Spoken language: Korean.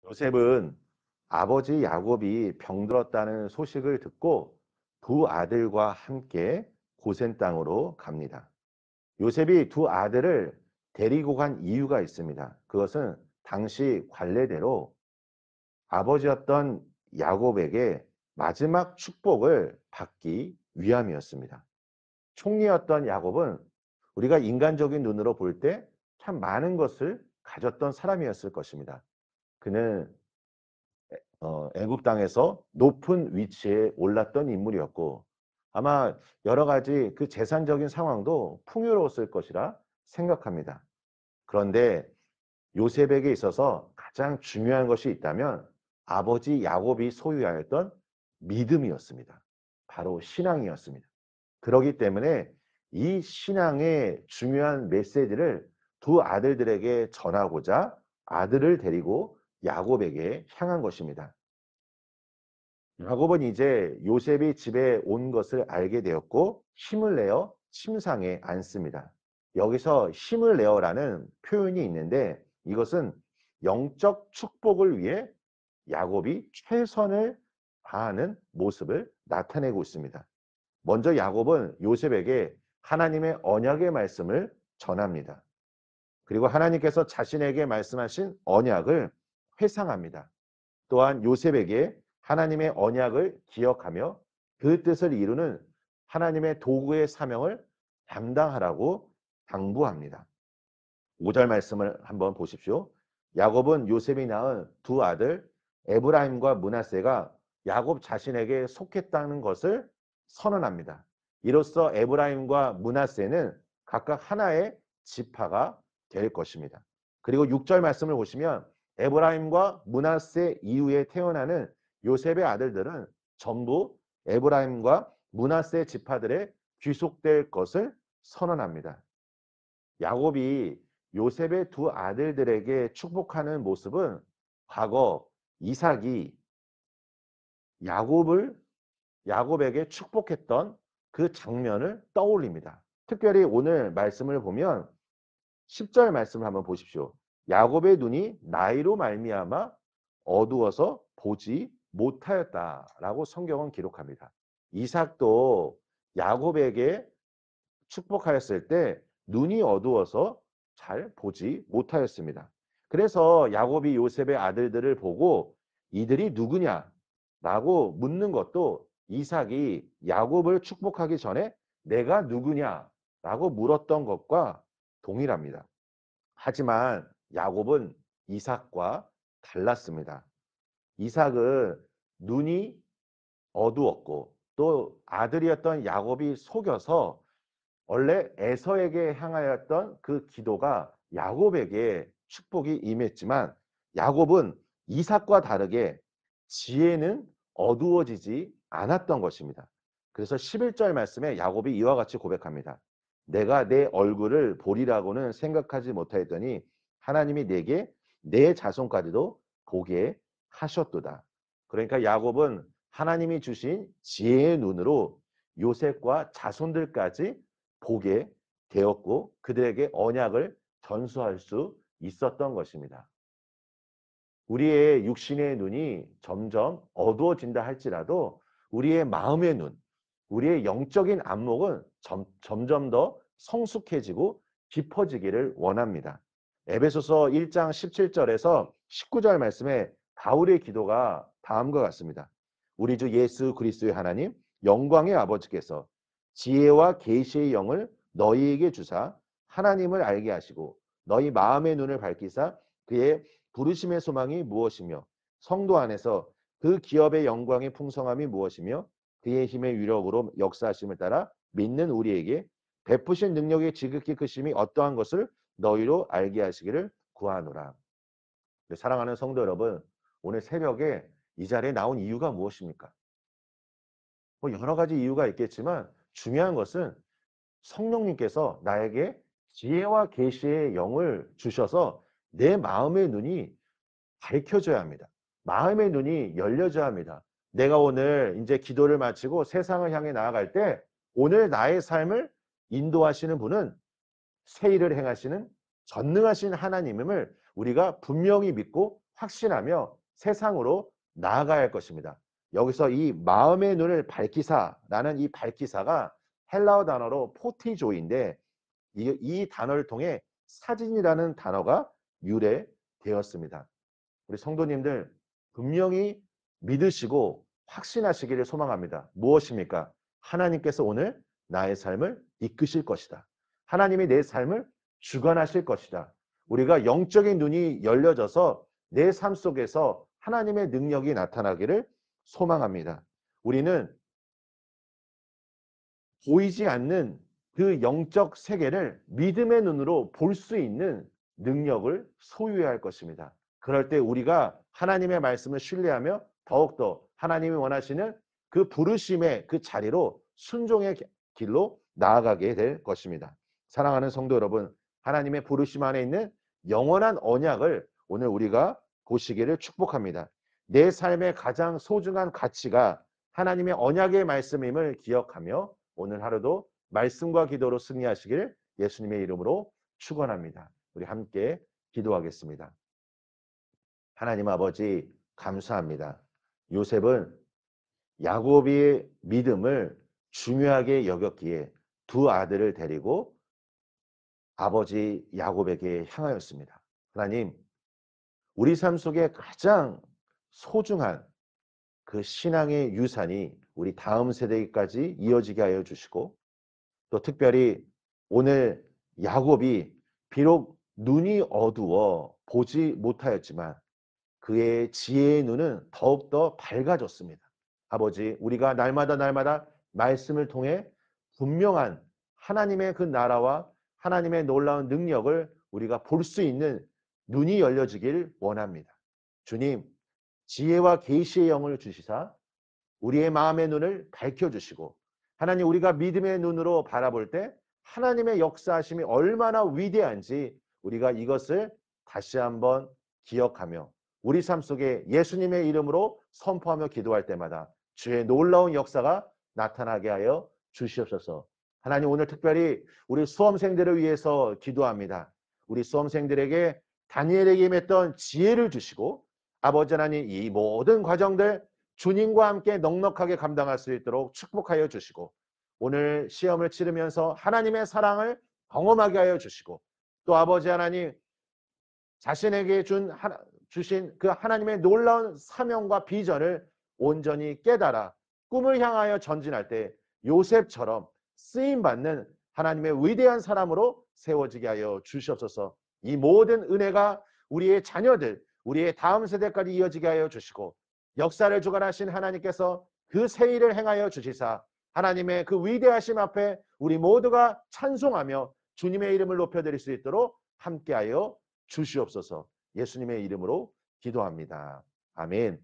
요셉은 아버지 야곱이 병들었다는 소식을 듣고 두 아들과 함께 고센 땅으로 갑니다. 요셉이 두 아들을 데리고 간 이유가 있습니다. 그것은 당시 관례대로 아버지였던 야곱에게 마지막 축복을 받기 위함이었습니다. 총리였던 야곱은 우리가 인간적인 눈으로 볼 때 참 많은 것을 가졌던 사람이었을 것입니다. 그는 애굽 땅에서 높은 위치에 올랐던 인물이었고 아마 여러 가지 그 재산적인 상황도 풍요로웠을 것이라 생각합니다. 그런데 요셉에게 있어서 가장 중요한 것이 있다면 아버지 야곱이 소유하였던 믿음이었습니다. 바로 신앙이었습니다. 그러기 때문에 이 신앙의 중요한 메시지를 두 아들들에게 전하고자 아들을 데리고 야곱에게 향한 것입니다. 야곱은 이제 요셉이 집에 온 것을 알게 되었고 힘을 내어 침상에 앉습니다. 여기서 힘을 내어라는 표현이 있는데 이것은 영적 축복을 위해 야곱이 최선을 다하는 모습을 나타내고 있습니다. 먼저 야곱은 요셉에게 하나님의 언약의 말씀을 전합니다. 그리고 하나님께서 자신에게 말씀하신 언약을 회상합니다. 또한 요셉에게 하나님의 언약을 기억하며 그 뜻을 이루는 하나님의 도구의 사명을 담당하라고 당부합니다. 5절 말씀을 한번 보십시오. 야곱은 요셉이 낳은 두 아들 에브라임과 므낫세가 야곱 자신에게 속했다는 것을 선언합니다. 이로써 에브라임과 므낫세는 각각 하나의 지파가 될 것입니다. 그리고 6절 말씀을 보시면 에브라임과 므낫세 이후에 태어나는 요셉의 아들들은 전부 에브라임과 므낫세 지파들의 귀속될 것을 선언합니다. 야곱이 요셉의 두 아들들에게 축복하는 모습은 과거 이삭이 야곱을 야곱에게 축복했던 그 장면을 떠올립니다. 특별히 오늘 말씀을 보면 10절 말씀을 한번 보십시오. 야곱의 눈이 나이로 말미암아 어두워서 보지 못하였다라고 성경은 기록합니다. 이삭도 야곱에게 축복하였을 때 눈이 어두워서 잘 보지 못하였습니다. 그래서 야곱이 요셉의 아들들을 보고 이들이 누구냐라고 묻는 것도 이삭이 야곱을 축복하기 전에 내가 누구냐라고 물었던 것과 동일합니다. 하지만 야곱은 이삭과 달랐습니다. 이삭은 눈이 어두웠고 또 아들이었던 야곱이 속여서 원래 에서에게 향하였던 그 기도가 야곱에게 축복이 임했지만 야곱은 이삭과 다르게 지혜는 어두워지지 않았던 것입니다. 그래서 11절 말씀에 야곱이 이와 같이 고백합니다. 내가 내 얼굴을 보리라고는 생각하지 못하였더니 하나님이 내게 내 자손까지도 보게 하셨도다. 그러니까 야곱은 하나님이 주신 지혜의 눈으로 요셉과 자손들까지 보게 되었고 그들에게 언약을 전수할 수 있었던 것입니다. 우리의 육신의 눈이 점점 어두워진다 할지라도 우리의 마음의 눈, 우리의 영적인 안목은 점점 더 성숙해지고 깊어지기를 원합니다. 에베소서 1장 17절에서 19절 말씀에 바울의 기도가 다음과 같습니다. 우리 주 예수 그리스도의 하나님 영광의 아버지께서 지혜와 계시의 영을 너희에게 주사 하나님을 알게 하시고 너희 마음의 눈을 밝히사 그의 부르심의 소망이 무엇이며 성도 안에서 그 기업의 영광의 풍성함이 무엇이며 그의 힘의 위력으로 역사하심을 따라 믿는 우리에게 베푸신 능력의 지극히 크심이 어떠한 것을 너희로 알게 하시기를 구하노라. 사랑하는 성도 여러분, 오늘 새벽에 이 자리에 나온 이유가 무엇입니까? 뭐 여러 가지 이유가 있겠지만 중요한 것은 성령님께서 나에게 지혜와 계시의 영을 주셔서 내 마음의 눈이 밝혀져야 합니다. 마음의 눈이 열려져야 합니다. 내가 오늘 이제 기도를 마치고 세상을 향해 나아갈 때 오늘 나의 삶을 인도하시는 분은 새 일을 행하시는 전능하신 하나님임을 우리가 분명히 믿고 확신하며 세상으로 나아가야 할 것입니다. 여기서 이 마음의 눈을 밝히사라는 이 밝히사가 헬라어 단어로 포티조인데 이 단어를 통해 사진이라는 단어가 유래되었습니다. 우리 성도님들 분명히 믿으시고 확신하시기를 소망합니다. 무엇입니까? 하나님께서 오늘 나의 삶을 이끄실 것이다. 하나님이 내 삶을 주관하실 것이다. 우리가 영적인 눈이 열려져서 내 삶 속에서 하나님의 능력이 나타나기를 소망합니다. 우리는 보이지 않는 그 영적 세계를 믿음의 눈으로 볼 수 있는 능력을 소유해야 할 것입니다. 그럴 때 우리가 하나님의 말씀을 신뢰하며 더욱더 하나님이 원하시는 그 부르심의 그 자리로 순종의 길로 나아가게 될 것입니다. 사랑하는 성도 여러분, 하나님의 부르심 안에 있는 영원한 언약을 오늘 우리가 보시기를 축복합니다. 내 삶의 가장 소중한 가치가 하나님의 언약의 말씀임을 기억하며 오늘 하루도 말씀과 기도로 승리하시길 예수님의 이름으로 축원합니다. 우리 함께 기도하겠습니다. 하나님 아버지 감사합니다. 요셉은 야곱의 믿음을 중요하게 여겼기에 두 아들을 데리고 아버지 야곱에게 향하였습니다. 하나님, 우리 삶 속에 가장 소중한 그 신앙의 유산이 우리 다음 세대까지 이어지게 하여 주시고 또 특별히 오늘 야곱이 비록 눈이 어두워 보지 못하였지만 그의 지혜의 눈은 더욱더 밝아졌습니다. 아버지, 우리가 날마다 말씀을 통해 분명한 하나님의 그 나라와 하나님의 놀라운 능력을 우리가 볼 수 있는 눈이 열려지길 원합니다. 주님, 지혜와 계시의 영을 주시사 우리의 마음의 눈을 밝혀주시고 하나님 우리가 믿음의 눈으로 바라볼 때 하나님의 역사하심이 얼마나 위대한지 우리가 이것을 다시 한번 기억하며 우리 삶 속에 예수님의 이름으로 선포하며 기도할 때마다 주의 놀라운 역사가 나타나게 하여 주시옵소서. 하나님 오늘 특별히 우리 수험생들을 위해서 기도합니다. 우리 수험생들에게 다니엘에게 임했던 지혜를 주시고 아버지 하나님 이 모든 과정들 주님과 함께 넉넉하게 감당할 수 있도록 축복하여 주시고 오늘 시험을 치르면서 하나님의 사랑을 경험하게 하여 주시고 또 아버지 하나님 자신에게 주신 그 하나님의 놀라운 사명과 비전을 온전히 깨달아 꿈을 향하여 전진할 때 요셉처럼 쓰임받는 하나님의 위대한 사람으로 세워지게 하여 주시옵소서. 이 모든 은혜가 우리의 자녀들, 우리의 다음 세대까지 이어지게 하여 주시고 역사를 주관하신 하나님께서 그 새 일을 행하여 주시사 하나님의 그 위대하심 앞에 우리 모두가 찬송하며 주님의 이름을 높여드릴 수 있도록 함께하여 주시옵소서. 예수님의 이름으로 기도합니다. 아멘.